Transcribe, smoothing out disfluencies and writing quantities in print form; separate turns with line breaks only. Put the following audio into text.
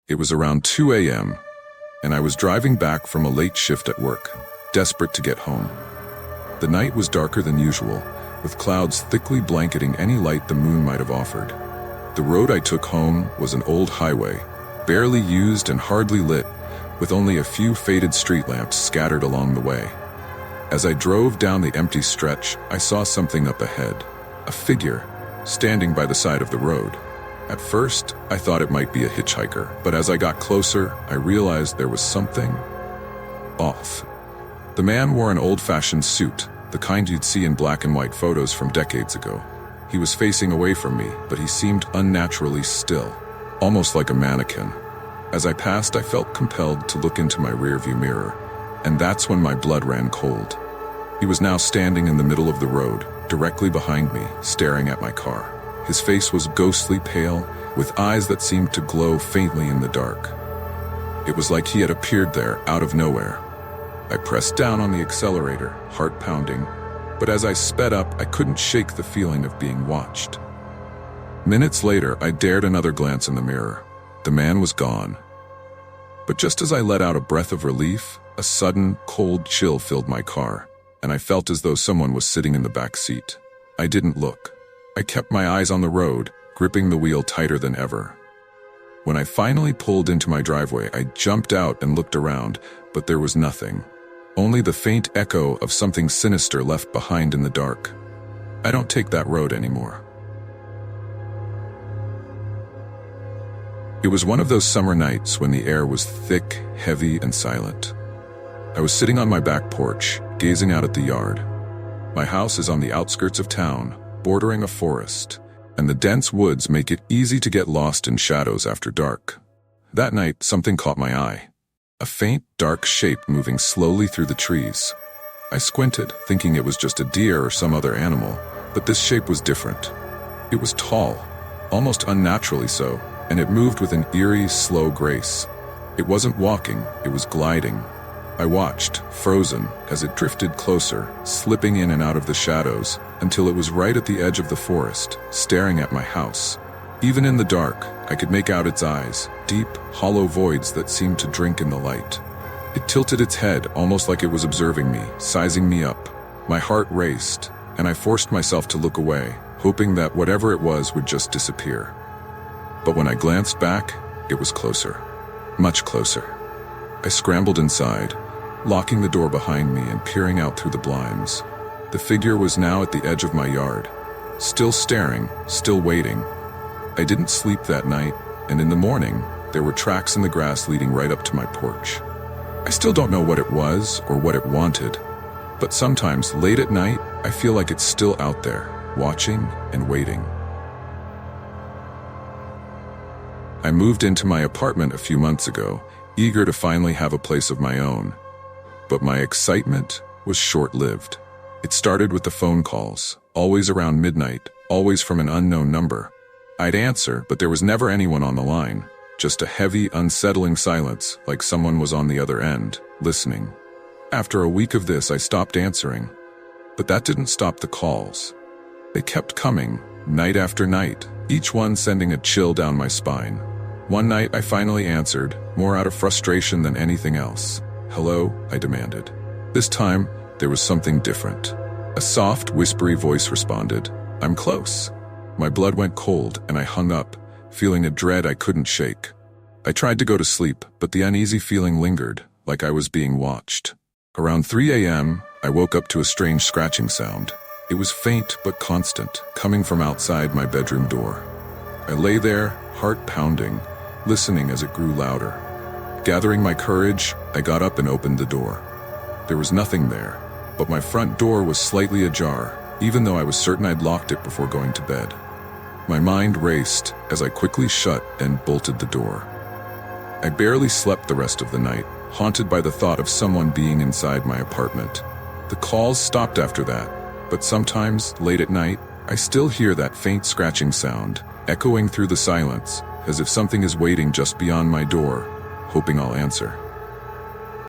It was around 2 a.m., and I was driving back from a late shift at work, desperate to get home. The night was darker than usual, with clouds thickly blanketing any light the moon might have offered. The road I took home was an old highway, barely used and hardly lit, with only a few faded street lamps scattered along the way. As I drove down the empty stretch, I saw something up ahead, a figure, standing by the side of the road. At first, I thought it might be a hitchhiker, but as I got closer, I realized there was something off. The man wore an old-fashioned suit, the kind you'd see in black and white photos from decades ago. He was facing away from me, but he seemed unnaturally still, almost like a mannequin. As I passed, I felt compelled to look into my rearview mirror, and that's when my blood ran cold. He was now standing in the middle of the road, directly behind me, staring at my car. His face was ghostly pale, with eyes that seemed to glow faintly in the dark. It was like he had appeared there, out of nowhere. I pressed down on the accelerator, heart pounding, but as I sped up, I couldn't shake the feeling of being watched. Minutes later, I dared another glance in the mirror. The man was gone. But just as I let out a breath of relief, a sudden, cold chill filled my car, and I felt as though someone was sitting in the back seat. I didn't look. I kept my eyes on the road, gripping the wheel tighter than ever. When I finally pulled into my driveway, I jumped out and looked around, but there was nothing. Only the faint echo of something sinister left behind in the dark. I don't take that road anymore. It was one of those summer nights when the air was thick, heavy, and silent. I was sitting on my back porch, gazing out at the yard. My house is on the outskirts of town, bordering a forest, and the dense woods make it easy to get lost in shadows after dark. That night, something caught my eye. A faint, dark shape moving slowly through the trees. I squinted, thinking it was just a deer or some other animal, but this shape was different. It was tall, almost unnaturally so, and it moved with an eerie, slow grace. It wasn't walking, it was gliding. I watched, frozen, as it drifted closer, slipping in and out of the shadows, until it was right at the edge of the forest, staring at my house. Even in the dark, I could make out its eyes, deep, hollow voids that seemed to drink in the light. It tilted its head, almost like it was observing me, sizing me up. My heart raced, and I forced myself to look away, hoping that whatever it was would just disappear. But when I glanced back, it was closer. Much closer. I scrambled inside, locking the door behind me and peering out through the blinds. The figure was now at the edge of my yard, still staring, still waiting. I didn't sleep that night, and in the morning, there were tracks in the grass leading right up to my porch. I still don't know what it was or what it wanted, but sometimes late at night, I feel like it's still out there, watching and waiting. I moved into my apartment a few months ago, eager to finally have a place of my own. But my excitement was short-lived. It started with the phone calls, always around midnight, always from an unknown number. I'd answer, but there was never anyone on the line, just a heavy, unsettling silence, like someone was on the other end, listening. After a week of this, I stopped answering. But that didn't stop the calls. They kept coming, night after night, each one sending a chill down my spine. One night, I finally answered, more out of frustration than anything else. "Hello?" I demanded. This time, there was something different. A soft, whispery voice responded, "I'm close." My blood went cold, and I hung up, feeling a dread I couldn't shake. I tried to go to sleep, but the uneasy feeling lingered, like I was being watched. Around 3 a.m., I woke up to a strange scratching sound. It was faint but constant, coming from outside my bedroom door. I lay there, heart pounding, listening as it grew louder. Gathering my courage, I got up and opened the door. There was nothing there, but my front door was slightly ajar, even though I was certain I'd locked it before going to bed. My mind raced as I quickly shut and bolted the door. I barely slept the rest of the night, haunted by the thought of someone being inside my apartment. The calls stopped after that, but sometimes, late at night, I still hear that faint scratching sound, echoing through the silence, as if something is waiting just beyond my door, hoping I'll answer.